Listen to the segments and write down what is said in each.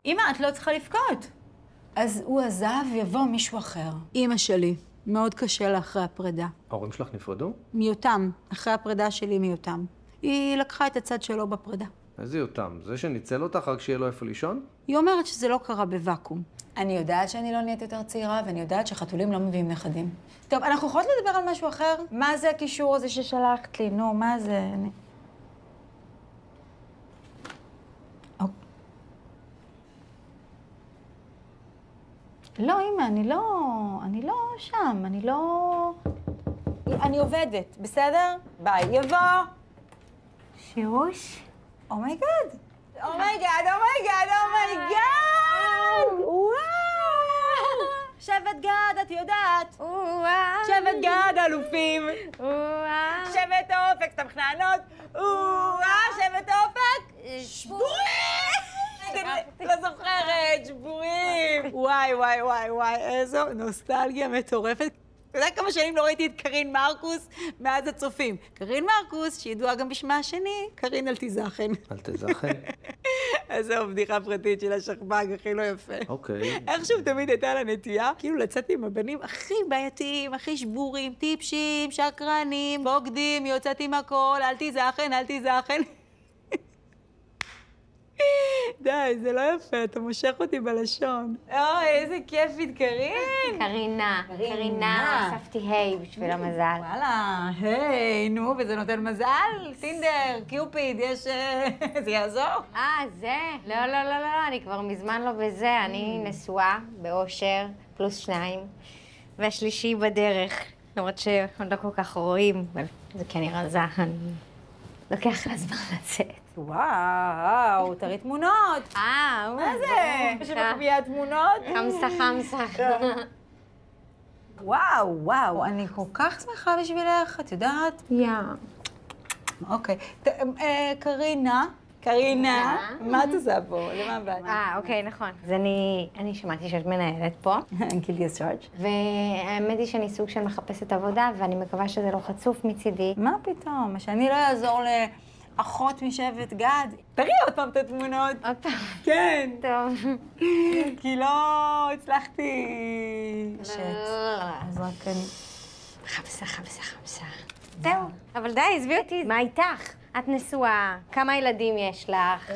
אמא, את לא צריכה לבכות. אז הוא עזב, יבוא מישהו אחר. אמא שלי, מאוד קשה לה אחרי הפרידה. ההורים שלך נפרדו? מיותם, אחרי הפרידה שלי מיותם. היא לקחה את הצד שלו בפרידה. איזה יותם? זה שניצל אותך רק שיהיה לו איפה לישון? היא אומרת שזה לא קרה בוואקום. אני יודעת שאני לא נהיית יותר צעירה, ואני יודעת שחתולים לא מביאים נכדים. טוב, אנחנו יכולות לדבר על משהו אחר? מה זה הקישור הזה ששלחת לי? נו, מה זה? לא, אמא, אני לא שם, אני עובדת, בסדר? ביי, יבוא. שירוש? אומייגאד. אומייגאד. וואו! שבט גד, את יודעת. וואו! שבט גד, אלופים. וואו! שבט אופק, סמכננות. וואו! שבט אופק. שבורים! לא זוכרת, שבורים. וואי, איזו נוסטלגיה מטורפת. אתה יודע כמה שנים לא ראיתי את קרין מרקוס מאז הצופים. קרין מרקוס, שידועה גם בשמה השני, קרין אלתיזכן. אלתיזכן? איזו בדיחה פרטית של השכב"ג, הכי לא יפה. אוקיי. איכשהו תמיד הייתה לה נטייה, כאילו לצאת עם הבנים הכי בעייתיים, הכי שבורים, טיפשים, שקרנים, בוגדים, יוצאת עם הכל, אלתיזכן. די, זה לא יפה, אתה מושך אותי בלשון. אוי, איזה כיפית, קרין. קרינה, הוספתי היי בשביל המזל. וואלה, היי, נו, וזה נותן מזל? טינדר, קיופיד, יש... זה יעזור? זה? לא, אני כבר מזמן לא בזה. אני נשואה, באושר, +2, והשלישי בדרך. למרות שעוד לא כל כך רואים, אבל זה כנראה רזה, אני... לוקח לה זמן לצאת. וואו, תראי תמונות. מה זה? שמחביאה תמונות? חמסה. וואו, אני כל כך שמחה בשבילך, את יודעת? אוקיי. קרינה, מה את עושה פה? למה באת? אוקיי, נכון. אז אני שמעתי שאת מנהלת פה. קיבלתי סארג'. והאמת היא שאני סוג של מחפשת עבודה, ואני מקווה שזה לא חצוף מצידי. מה פתאום? שאני לא אעזור לאחות משבט גד. תראי עוד פעם את התמונות. עוד פעם? כן. טוב. כי לא הצלחתי... אז רק אני... חמסה. זהו. אבל די, עזבי אותי. מה איתך? את נשואה, כמה ילדים יש לך?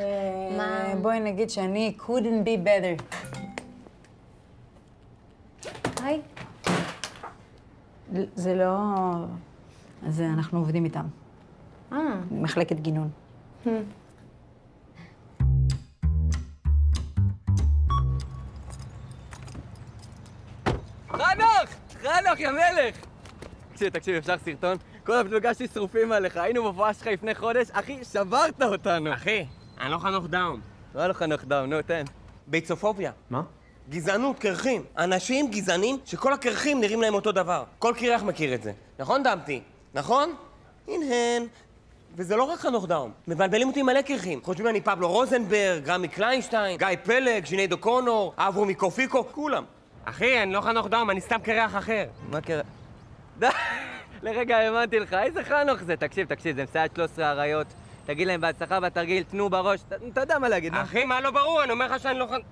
בואי נגיד שאני couldn't be better. היי. זה לא... אז אנחנו עובדים איתם. מחלקת גינון. חנוך, יא מלך! תקשיב, אפשר סרטון? כל הפלוגה שלי שרופים עליך, היינו בפועה שלך לפני חודש, אחי, שברת אותנו. אחי, אני לא חנוך דאון. לא חנוך דאון, נו, תן. ביצופוביה. מה? גזענות, קרחים. אנשים גזענים שכל הקרחים נראים להם אותו דבר. כל קרח מכיר את זה. נכון, דמתי? נכון? הנה. וזה לא רק חנוך דאון. מבלבלים אותי מלא קרחים. חושבים אני פבלו רוזנברג, רמי קליינשטיין, גיא פלג, ז'יניידו קונור, אברומי קופיקו, כולם. אחי, אני לא חנוך דאון, אני סתם קרח אחר. מה קרח? די! לרגע האמנתי לך, איזה חנוך זה? תקשיב, זה מסייעת 13 אריות. תגיד להם בהצלחה בתרגיל, תנו בראש, אתה יודע מה להגיד, אחי, מה לא ברור? אני אומר לך שאני לא חנוך...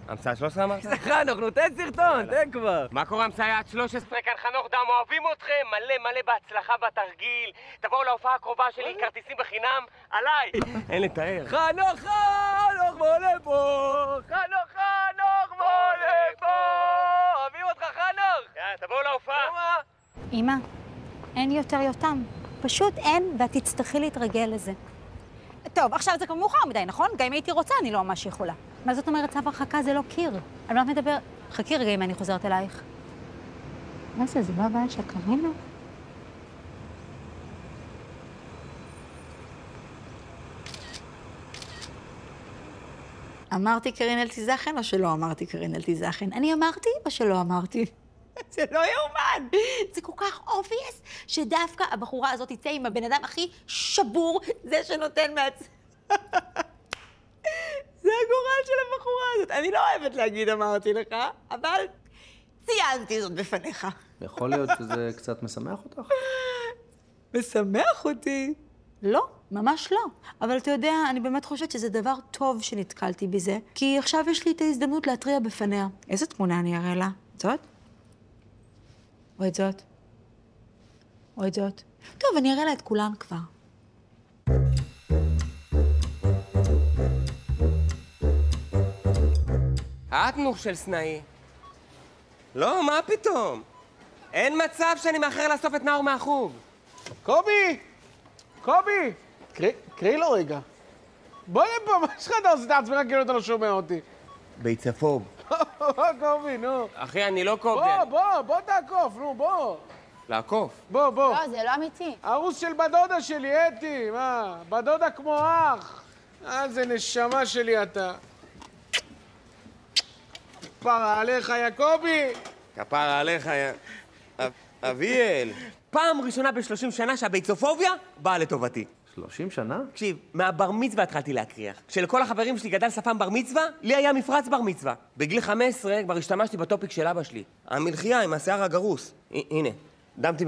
המצאה 13 אמרת? איזה חנוך, נו, תן סרטון, תן כבר. מה קורה מסייעת 13? כאן חנוך דם, אוהבים אתכם, מלא בהצלחה בתרגיל. תבואו להופעה הקרובה שלי, כרטיסים בחינם, עליי. אין לתאר. חנוך מולה פה! אוהבים אותך, חנוך! יאללה, תבואו להופעה. אמא, אין יותר יותם. פשוט אין, ואת תצטרכי להתרגל לזה. טוב, עכשיו זה כבר מאוחר מדי, נכון? גם אם הייתי רוצה, אני לא ממש יכולה. מה זאת אומרת, צו הרחקה זה לא קיר. על מה את מדבר? חכי רגע אם אני חוזרת אלייך. מה זה? זה לא הבעיה של קרינה? אמרתי קרין אלתיזכן או שלא אמרתי קרין אלתיזכן? אני אמרתי או שלא אמרתי? זה לא יאומן. זה כל כך obvious שדווקא הבחורה הזאת תצא עם הבן אדם הכי שבור, זה שנותן זה הגורל של הבחורה הזאת. אני לא אוהבת להגיד אמרתי לך, אבל ציינתי זאת בפניך. יכול להיות שזה קצת משמח אותך? משמח אותי? לא, ממש לא. אבל אתה יודע, אני באמת חושבת שזה דבר טוב שנתקלתי בזה, כי עכשיו יש לי את ההזדמנות להתריע בפניה. איזה תמונה אני אראה לה? זאת? או את זאת? או את זאת? טוב, אני אראה לה את כולן כבר. את נוח של סנאי. לא, מה פתאום? אין מצב שאני מאחר לאסוף את נאור מהחוג. קובי! קובי! קראי לו רגע. בוא לפה, מה יש לך אתה עושה את עצמך כאילו אתה לא שומע אותי? ביצפוב. קובי, נו. אחי, אני לא קובי. בוא תעקוף, נו, בוא. לעקוף? בוא. לא, זה לא אמיתי. ערוס של בדודה שלי, אתי, מה? בדודה כמו אח. איזה נשמה שלי אתה. כפרה עליך, יא קובי. כפרה עליך, אביאל. פעם ראשונה ב-30 שנה שהביצופוביה באה לטובתי. 30 שנה? תקשיב, מהבר מצווה התחלתי להקריח. כשלכל החברים שלי גדל שפם בר מצווה, לי היה מפרץ בר מצווה. בגיל 15 כבר השתמשתי בטופיק של אבא שלי. המלחייה עם השיער הגרוס. הנה, דמתי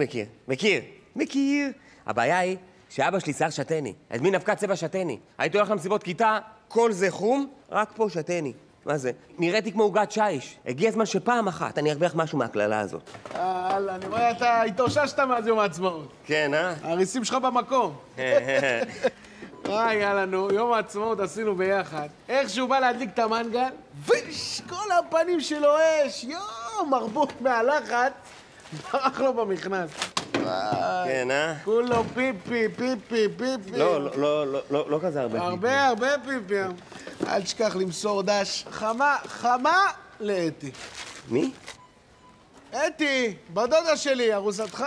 מכיר. הבעיה היא שאבא שלי שיער שתני. הדמין אבקה צבע שתני. הייתי הולך למסיבות כיתה, כל זה חום, רק פה שתני. מה זה? נראיתי כמו עוגת שיש. הגיע הזמן שפעם אחת אני ארוויח משהו מהכללה הזאת. אני רואה, אתה התאוששת מאז יום העצמאות. כן, הריסים שלך במקום. יאללה, נו, יום העצמאות עשינו ביחד. איך שהוא בא להדליק את המנגל, ויש, כל הפנים שלו אש, מרבוט מהלחץ, ברח לו במכנס. כן, כולו פיפי. לא כזה הרבה. הרבה פיפי. אל תשכח למסור דש חמה לאתי. מי? אתי, בדודה שלי, ארוסתך.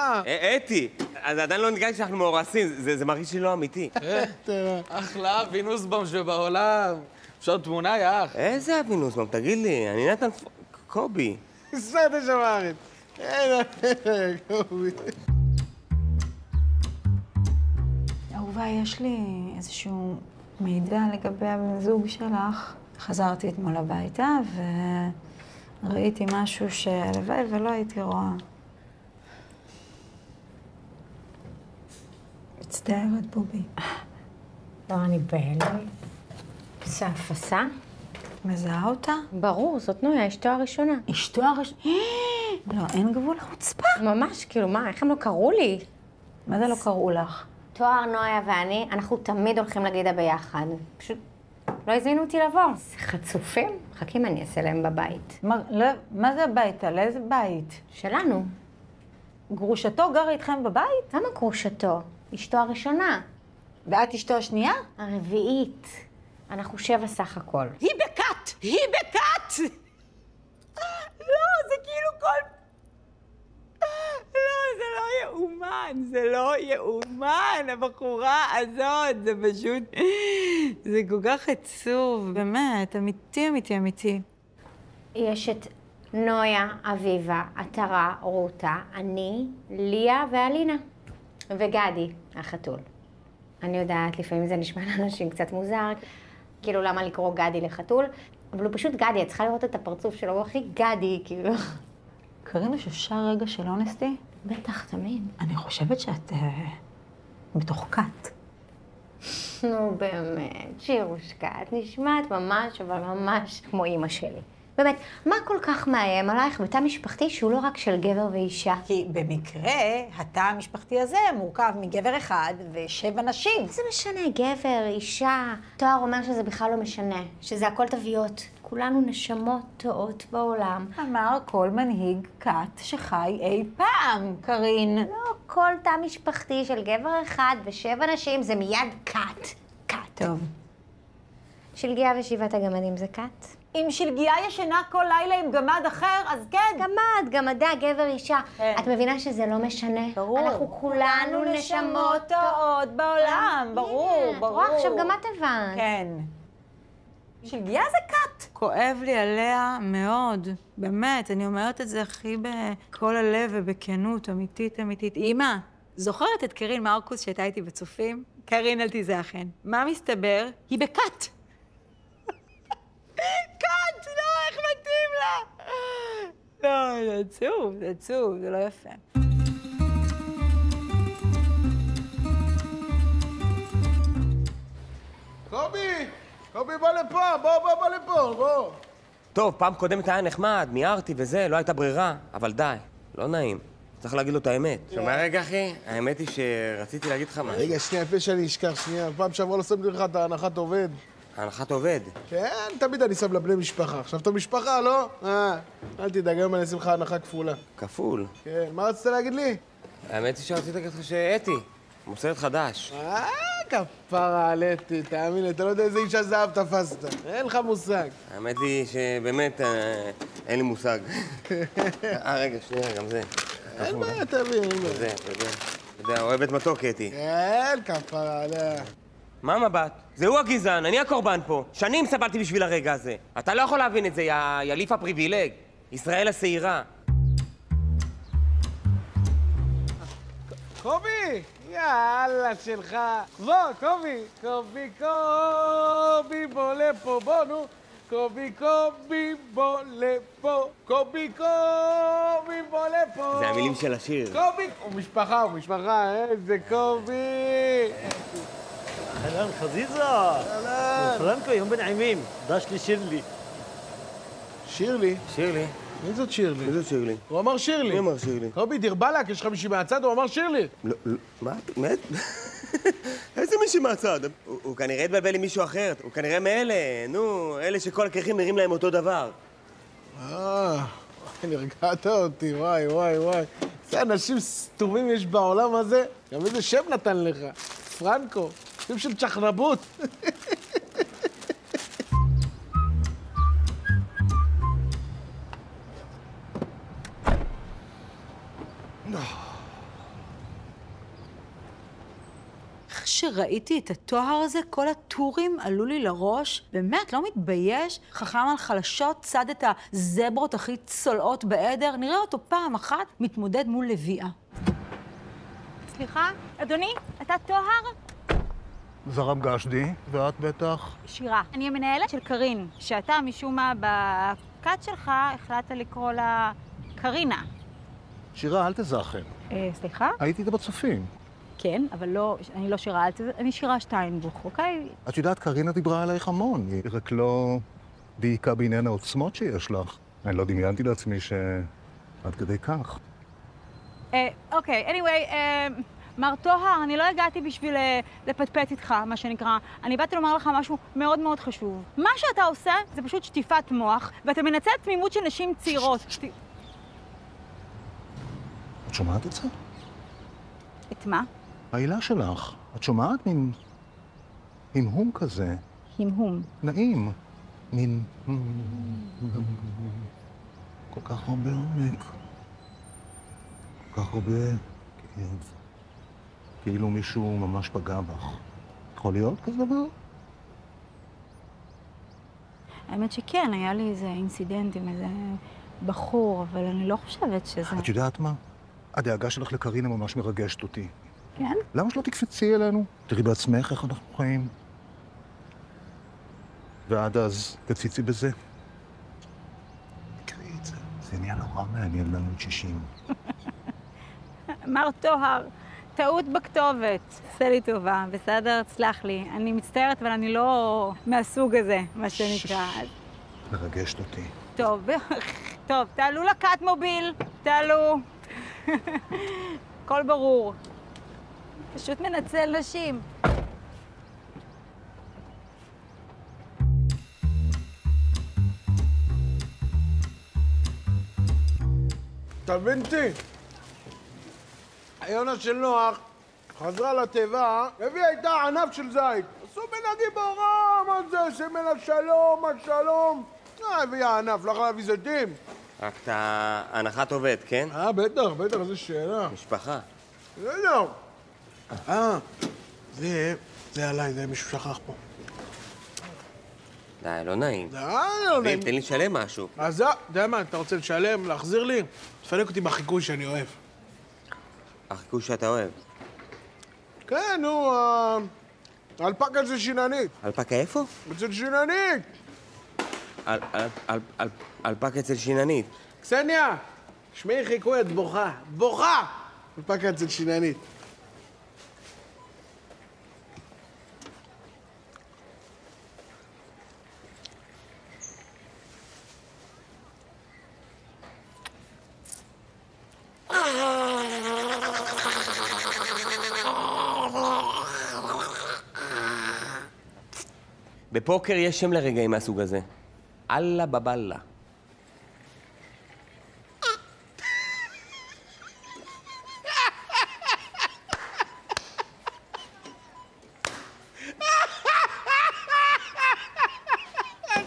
אתי, אז עדיין לא נגעתי שאנחנו מאורסים, זה מרגיש לי לא אמיתי. אחלה אבינוסבום שבעולם. אפשר תמונה, יא אח. איזה אבינוסבום? תגיד לי, אני נתן קובי. סרט שם הארץ. קובי. אהובה, יש לי איזשהו מידע לגבי הבן זוג שלך. חזרתי אתמול הביתה וראיתי משהו שהלוואי ולא הייתי רואה. מצטערת, בובי. לא, אני בהלם. עושה אפסה? מזהה אותה? ברור, זאת נויה, אשתו הראשונה. אשתו הראשונה? לא, אין גבול לחוצפה. ממש, כאילו, מה, איך הם לא קראו לי? מה זה לא קראו לך? תואר, נויה ואני, אנחנו תמיד הולכים לגידה ביחד. פשוט לא הזמינו אותי לבוא. זה חצופים? חכים, אני אעשה להם בבית. מה זה הבית? על איזה בית? שלנו. גרושתו גרה איתכם בבית? למה גרושתו? אשתו הראשונה. ואת אשתו השנייה? הרביעית. אנחנו 7 סך הכל. היא בכת! לא, זה כאילו כל... לא, זה לא יאומן, הבחורה הזאת, זה פשוט... זה כל כך עצוב, באמת, אמיתי. יש את נויה, אביבה, עטרה, רותה, אני, ליה ואלינה. וגדי, החתול. אני יודעת, לפעמים זה נשמע לאנשים קצת מוזר, כאילו למה לקרוא גדי לחתול, אבל הוא פשוט גדי, את צריכה לראות את הפרצוף שלו, הוא הכי גדי, כאילו. קרינה, שאפשר רגע של אונסטי? בטח, תמיד. אני חושבת שאת בתוך כת. נו, באמת, שירושקה, את נשמעת ממש, אבל ממש כמו אימא שלי. באמת, מה כל כך מאיים עלייך בתא משפחתי שהוא לא רק של גבר ואישה? כי במקרה, התא המשפחתי הזה מורכב מגבר אחד ו7 נשים. זה משנה, גבר, אישה. תואר אומר שזה בכלל לא משנה, שזה הכל תוויות. כולנו נשמות טועות בעולם. אמר כל מנהיג כת שחי אי פעם, קרין. לא, כל תא משפחתי של גבר אחד ו7 נשים זה מיד כת. כת. טוב. שלגיה ושבעת הגמדים זה כת? אם שלגיה ישנה כל לילה עם גמד אחר, אז כן. גמד, גמדה, גבר, אישה. כן. את מבינה שזה לא משנה? ברור. אנחנו כולנו נשמות טועות בעולם, ברור. רואה, עכשיו גם את הבנת. כן. שלגיה זה כת. כואב לי עליה מאוד, באמת, אני אומרת את זה הכי בכל הלב ובכנות, אמיתית. אמא, זוכרת את קרין מרקוס שהייתה איתי בצופים? קרין אל תיזכן. מה מסתבר? היא בכת. כת, לא, איך מתאים לה? לא, זה עצוב, זה לא יפה. קובי, בוא לפה, בוא לפה, בוא. טוב, פעם קודמת היה נחמד, מיהרתי וזה, לא הייתה ברירה, אבל די, לא נעים. צריך להגיד לו את האמת. שומע רגע, אחי? האמת היא שרציתי להגיד לך מה. רגע, שנייה, לפני שאני אשכח, שנייה. פעם שעברה לא שמתי לך את ההנחת עובד. ההנחת עובד. כן, תמיד אני שם לבני משפחה. עכשיו אתה משפחה, לא? אל תדאג, היום אני אשים לך הנחה כפולה. כפול. כן, מה רצית להגיד לי? האמת היא שרציתי להגיד לך שאתי, מוצרת חדש. כפרה על אתי, תאמין לי, אתה לא יודע איזה אישה זהב תפסת. אין לך מושג. האמת היא שבאמת אין לי מושג. רגע, שנייה, גם זה. אין בעיה, תבין, אין בעיה. זה, אתה יודע, אוהבת מתוק, אתי. כן, כפרה עליה. מה מבט? זה הוא הגזען, אני הקורבן פה. שנים סבלתי בשביל הרגע הזה. אתה לא יכול להבין את זה, יא ליף הפריבילג. ישראל השעירה. קובי! יאללה שלך. בוא, קובי. קובי, בוא לפה, בוא, נו. קובי, בוא לפה. קובי, בוא לפה. זה המילים של השיר. קובי! הוא משפחה, איזה קובי! אהלן, חזיזה. אהלן. פרנקו, יום בנעימים. דש לי שירלי. שירלי? שירלי. מי זאת שירלי? מי זאת שירלי? הוא אמר שירלי. מי אמר שירלי? קובי, דיר בלק, יש לך מישהי מהצד, הוא אמר שירלי. לא, מה? באמת? איזה מישהי מהצד? הוא כנראה התבלבל עם מישהו אחר. הוא כנראה מאלה, נו, אלה שכל הכרכים נראים להם אותו דבר. נרגעת אותי, וואי. איזה אנשים סתומים יש בעולם הזה. גם איזה שם נתן לך. פרנקו, שם של צ'חנבות. איך שראיתי את התואר הזה, כל הטורים עלו לי לראש. באמת, לא מתבייש? חכם על חלשות, צד את הזברות הכי צולעות בעדר. נראה אותו פעם אחת מתמודד מול לביאה. סליחה, אדוני, אתה טוהר? זרם גשדי, ואת בטח? שירה. אני המנהלת של קרין, שאתה משום מה בקאט שלך החלטת לקרוא לה קרינה. שירה, אל תזכן. סליחה? הייתי איתה בצופים. כן, אבל לא, אני לא שירה, אני שירה שטיינבוך, אוקיי? את יודעת, קרינה דיברה עלייך המון, היא רק לא דייקה בעניין העוצמות שיש לך. אני לא דמיינתי לעצמי שעד כדי כך. אוקיי, anyway, מר טוהר, אני לא הגעתי בשביל לפטפט איתך, מה שנקרא. אני באתי לומר לך משהו מאוד מאוד חשוב. מה שאתה עושה זה פשוט שטיפת מוח, ואתה מנצל תמימות של נשים צעירות. את שומעת את זה? את מה? העילה שלך. את שומעת מין המהום כזה. המהום. נעים. מין... כל כך הרבה עומק. כל כך הרבה כאב. כאילו מישהו ממש פגע בך. יכול להיות כזה דבר? האמת שכן, היה לי איזה אינסידנט עם איזה בחור, אבל אני לא חושבת שזה... את יודעת מה? הדאגה שלך לקרינה ממש מרגשת אותי. כן? למה שלא תקפצי אלינו? תראי בעצמך איך אנחנו חיים. ועד אז תציצי בזה. תקראי את זה. זה נהיה נורא מעניין לנו את 60. מר טוהר, טעות בכתובת. עשה לי טובה, בסדר? תסלח לי. אני מצטערת, אבל אני לא מהסוג הזה, מה שנקרא. מרגשת אותי. טוב, טוב, תעלו לקאט מוביל, תעלו. הכל ברור. פשוט מנצל נשים. תבינתי. היונה של נוח חזרה לטבע, הביאה איתה ענף של זית. עשו מנהגים בעולם, מה זה? סמל השלום, השלום. הביאה ענף, לא יכולה להביא זיתים. רק את ההנחת עובד, כן? בטח, איזו שאלה. משפחה. לא. זה עליי, זה מישהו שכח פה. די, לא נעים. לא נעים. תן לי לשלם משהו. אז אתה יודע מה, אתה רוצה לשלם, להחזיר לי? תפנק אותי בחיקוי שאני אוהב. החיקוי שאתה אוהב. כן, נו, אלפקה אצל שיננית. אלפקה איפה? אצל שיננית. אלפקה אצל שיננית. קסניה, שמעי חיקוי, את בוכה. בוכה! אלפקה אצל שיננית. בפוקר יש שם לרגעים מהסוג הזה. אללה בבאללה.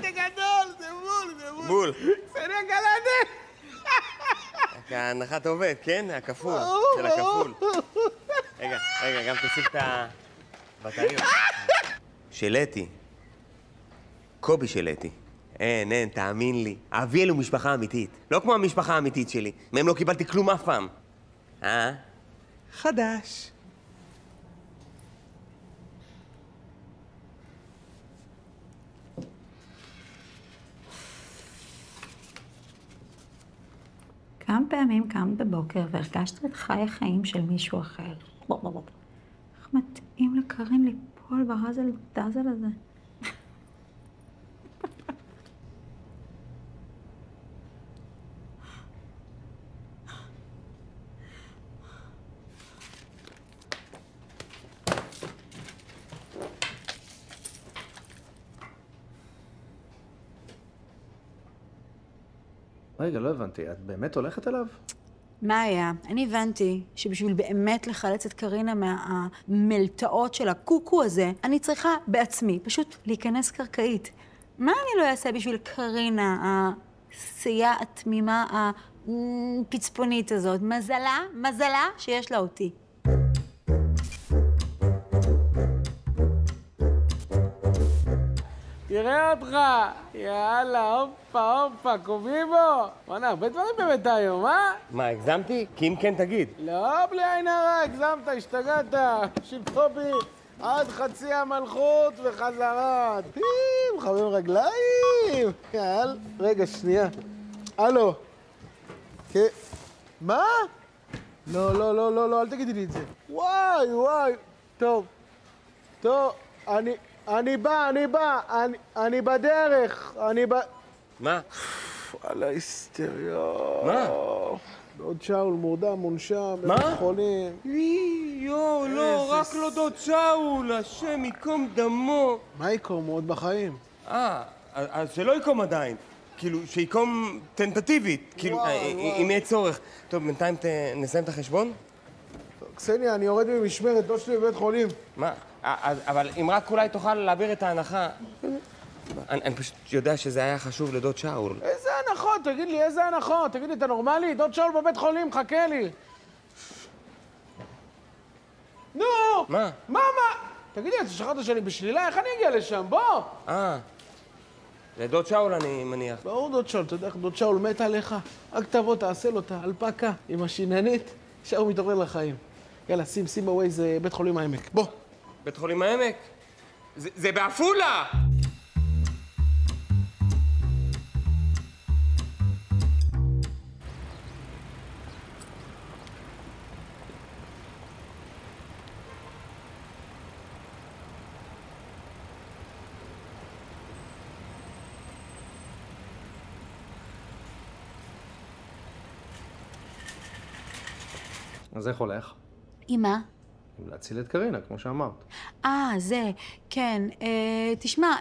זה גדול, זה בול, זה בול. בול. סניה גלעדי. הנחת עובד, כן? הכפול, של הכפול. רגע, גם תוסיף את הבטריות. שלטי. קובי שלטי. אין, תאמין לי. אבי אלו משפחה אמיתית. לא כמו המשפחה האמיתית שלי. מהם לא קיבלתי כלום אף פעם. חדש. כמה פעמים קמת בבוקר והרגשת את חיי החיים של מישהו אחר. איך מתאים לקרין ליפול ברזל דאזל הזה. רגע, לא הבנתי, את באמת הולכת אליו? מה היה? אני הבנתי שבשביל באמת לחלץ את קרינה מהמלטעות של הקוקו הזה, אני צריכה בעצמי פשוט להיכנס קרקעית. מה אני לא אעשה בשביל קרינה, הסייה התמימה הפצפונית הזאת? מזלה שיש לה אותי. תראה אותך, יאללה, הופה, קוביבו. וואנה, הרבה דברים באמת היום, אה? מה, הגזמתי? כי אם כן תגיד. לא, בלי עין הרע, הגזמת, השתגעת. שלטובי, עד חצי המלכות וחזרה. מחמם רגליים. יאללה, רגע, שנייה. הלו. מה? לא, אל תגידי לי את זה. וואי. טוב, אני בא, אני בדרך, מה? וואלה, היסטריה. מה? דוד שאול מורדם, מונשם, מה? בבית חולים. לא, רק לא דוד שאול, השם ייקום דמו. מה ייקום? הוא עוד בחיים. אז שלא ייקום עדיין. כאילו, שיקום טנטטיבית, כאילו, אם יהיה צורך. טוב, בינתיים נסיים את החשבון? קסניה, אני יורד ממשמרת, דוד שלי בבית חולים. מה? אבל אם רק אולי תוכל להעביר את ההנחה... אני פשוט יודע שזה היה חשוב לדוד שאול. איזה הנחות? תגיד לי, איזה הנחות? תגיד לי, אתה נורמלי? דוד שאול בבית חולים, חכה לי. נו! מה? תגיד לי, אתה שכחת שאני בשלילה? איך אני אגיע לשם? בוא! לדוד שאול אני מניח. ברור דוד שאול, אתה יודע איך דוד שאול מת עליך? רק תבוא, תעשה לו את האלפקה עם השיננית, שהוא מתעורר לחיים. יאללה, שים בווייז בית חולים העמק. בוא. בית חולים העמק? זה בעפולה! אז איך הולך? עם מה? להציל את קרינה, כמו שאמרת. זה, כן. תשמע,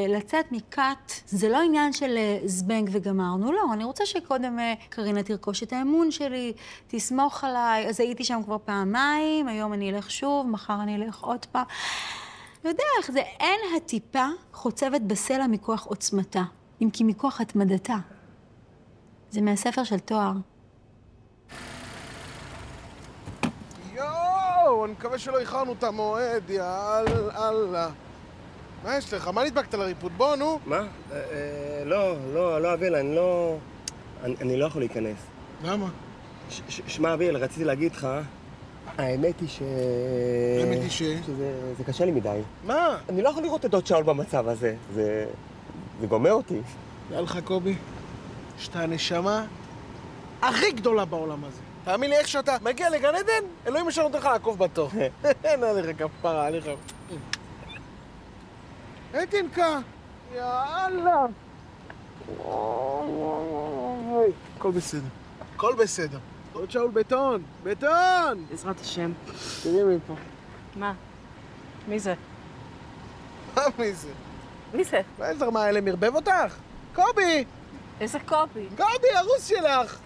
לצאת מכת זה לא עניין של זבנג וגמרנו, לא. אני רוצה שקודם קרינה תרכוש את האמון שלי, תסמוך עליי. אז הייתי שם כבר פעמיים, היום אני אלך שוב, מחר אני אלך עוד פעם. לא יודע איך זה, אין הטיפה חוצבת בסלע מכוח עוצמתה, אם כי מכוח התמדתה. זה מהספר של תואר. אני מקווה שלא איחרנו את המועד, יאללה. מה יש לך? מה נדבקת לריפוד? בוא, נו. מה? לא, אביל, אני לא יכול להיכנס. למה? שמע, אביל, רציתי להגיד לך, האמת היא שזה קשה לי מדי. מה? אני לא יכול לראות את דוד שאול במצב הזה. זה גומר אותי. יאללה לך, קובי, שאתה הנשמה הכי גדולה בעולם הזה. תאמין לי, איך שאתה מגיע לגן עדן, אלוהים ישאל אותך לעקוב בתור. אין עליך כפרה, עליך. אתינקה, יאללה. הכל בסדר. הכל בסדר. עוד שאול בטון. בטון! בעזרת השם. תראי מפה. מה? מי זה? מה מי זה? מי זה? בעזר, מה, אלה מרבב אותך? קובי! איזה קובי? קובי, הרוס שלך!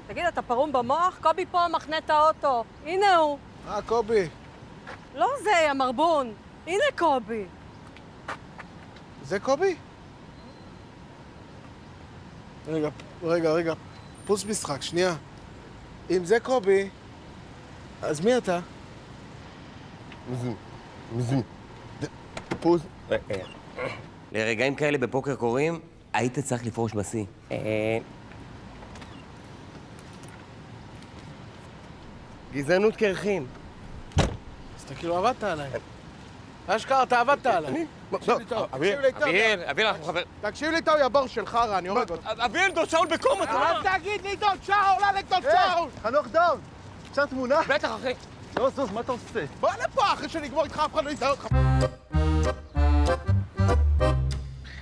תגיד, אתה פרום במוח? קובי פה מחנה את האוטו. הנה הוא. קובי. לא זה, המרבון. הנה קובי. זה קובי? רגע. פוס משחק, שנייה. אם זה קובי, אז מי אתה? מזו. פוס. לרגעים כאלה בפוקר קוראים, היית צריך לפרוש בשיא. גזענות קרחים. אז אתה כאילו עבדת עליי. אשכרה, אתה עבדת עליי. תקשיב לי טוב, אביאל, אנחנו חבר... תקשיב לי טוב, יא בור של חרא, אני הורג אותך. אביאל, דוד שאול בקום, אתה אל תגיד לי דוד שאול, אלק דוד שאול! חנוך דאון, אפשר תמונה? בטח, אחי. לא, זוז, מה אתה עושה? בוא לפה, אחרי שנגמור איתך, אף אחד לא יזהה אותך.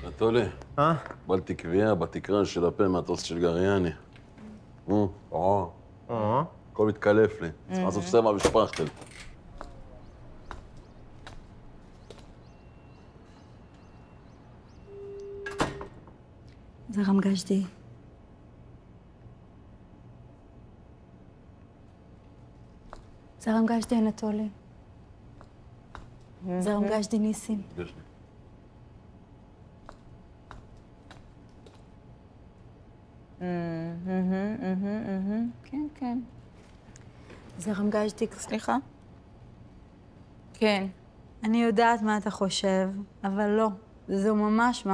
נטולי. קיבלתי קביעה בתקרה של הפה מהטוס של גריאני. הכל מתקלף לי. צריך לעשות סבע ושפכטל. זה רמגשתי. זה רמגשתי אנטולי. זה רמגשתי ניסים. כן. זה רמגשתי. סליחה? כן. אני יודעת מה אתה חושב, אבל לא. זו ממש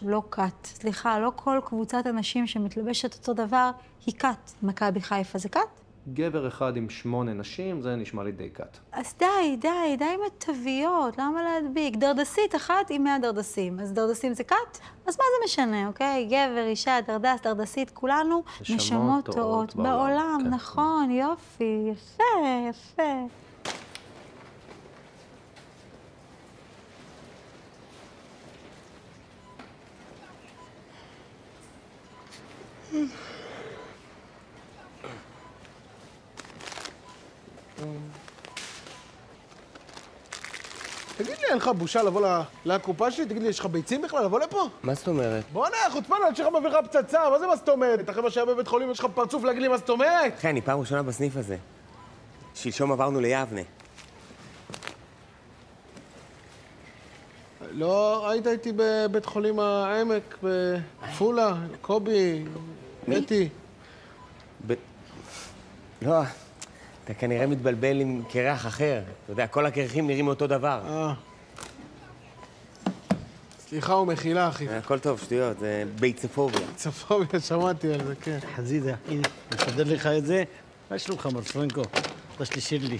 לא קאט. סליחה, לא כל קבוצת אנשים שמתלבשת אותו דבר היא קאט. מכבי חיפה זה קאט? גבר אחד עם 8 נשים, זה נשמע לי די קאט. אז די עם התוויות, למה להדביק? דרדסית אחת עם 100 דרדסים. אז דרדסים זה קאט? אז מה זה משנה, אוקיי? גבר, אישה, דרדסית, כולנו נשמות טועות בעולם, כן. נכון, יופי, יפה. תגיד לי, אין לך בושה לבוא לקופה שלי? תגיד לי, יש לך ביצים בכלל לבוא לפה? מה זאת אומרת? בוא'נה, חוצפן, אני שלך מביא לך פצצה, מה זה מה זאת אומרת? אתה אחרי מה שהיה בבית חולים, יש לך פרצוף להגיד לי מה זאת אומרת? אחי, אני פעם ראשונה בסניף הזה. שלשום עברנו ליבנה. לא, היית איתי בבית חולים העמק, בפולה, קובי, אתי. לא, אתה כנראה מתבלבל עם קרח אחר. אתה יודע, כל הקרחים נראים אותו דבר. סליחה ומחילה, אחי. הכל טוב, שטויות, זה ביצפוביה. ביצפוביה, שמעתי על זה, כן. חזיזה, הנה, נסדר לך את זה. מה שלומך, מר פרנקו? יש לי שירלי.